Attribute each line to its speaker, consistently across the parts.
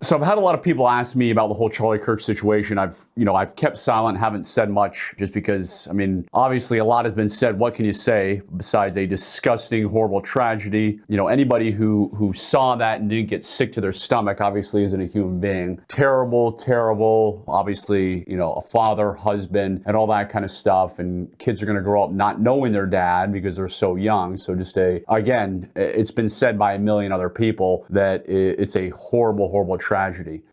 Speaker 1: So I've had a lot of people ask me about the whole Charlie Kirk situation. I've kept silent, haven't said much just because, I mean, obviously a lot has been said. What can you say besides a disgusting, horrible tragedy? You know, anybody who saw that and didn't get sick to their stomach obviously isn't a human being. Terrible, terrible. Obviously, you know, a father, husband, and all that kind of stuff. And kids are going to grow up not knowing their dad because they're so young. So just again, it's been said by a million other people that it's a horrible, horrible tragedy.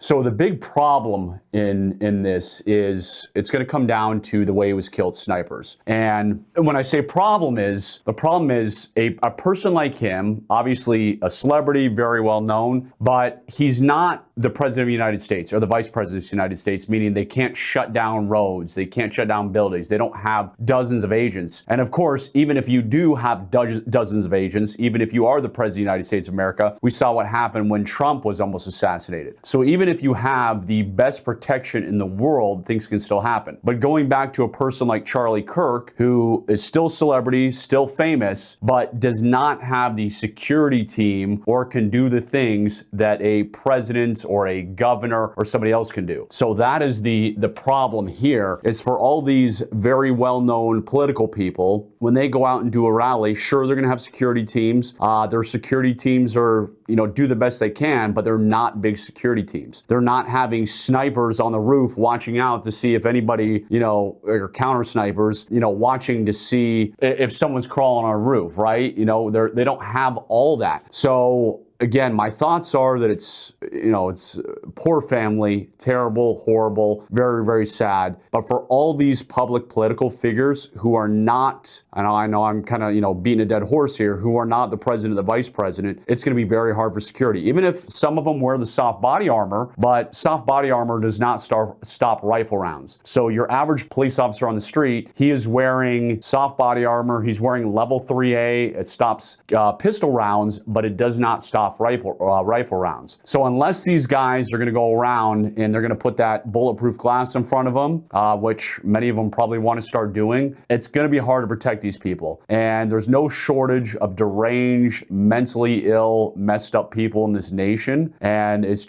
Speaker 1: So the big problem in this is it's going to come down to the way he was killed, snipers. And when I say problem is, the problem is a person like him, obviously a celebrity, very well known, but he's not the president of the United States or the vice president of the United States, meaning they can't shut down roads, they can't shut down buildings, they don't have dozens of agents. And of course, even if you do have dozens of agents, even if you are the president of the United States of America, we saw what happened when Trump was almost assassinated. So even if you have the best protection in the world, things can still happen. But going back to a person like Charlie Kirk, who is still celebrity, still famous, but does not have the security team or can do the things that a president or a governor or somebody else can do. So that is the problem here, is for all these very well-known political people, when they go out and do a rally, sure, they're going to have security teams. Their security teams are, do the best they can, but they're not big security teams. They're not having snipers on the roof watching out to see if anybody, or counter snipers, watching to see if someone's crawling on a roof, right? They don't have all that. So again, my thoughts are that it's poor family, terrible, horrible, very, very sad. But for all these public political figures who are not, I know I'm kind of, beating a dead horse here, who are not the president, the vice president, it's going to be very hard for security. Even if some of them wear the soft body armor, but soft body armor does not stop rifle rounds. So your average police officer on the street, he is wearing soft body armor. He's wearing level 3A. It stops pistol rounds, but it does not stop rifle rounds. So unless these guys are going to go around and they're going to put that bulletproof glass in front of them, which many of them probably want to start doing, it's going to be hard to protect these people. And there's no shortage of deranged, mentally ill, messed up people in this nation. And it's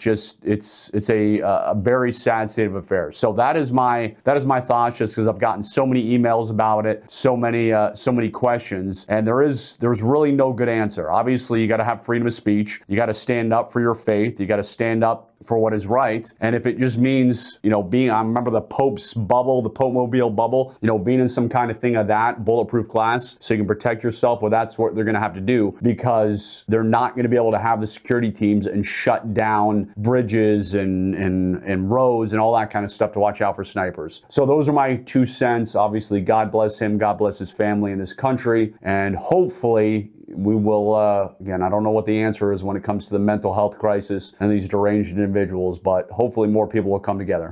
Speaker 1: a very sad state of affairs. So that is my thoughts, just because I've gotten so many emails about it, so many questions, and there's really no good answer. Obviously, you got to have freedom of speech. You got to stand up for your faith. You got to stand up for what is right. And if it just means, I remember the Pope's bubble, the Pope-mobile bubble, being in some kind of thing of that, bulletproof glass, so you can protect yourself, well, that's what they're going to have to do, because they're not going to be able to have the security teams and shut down bridges and roads and all that kind of stuff to watch out for snipers. So those are my 2 cents. Obviously, God bless him. God bless his family in this country. And hopefully, we will, again, I don't know what the answer is when it comes to the mental health crisis and these deranged individuals, but hopefully more people will come together.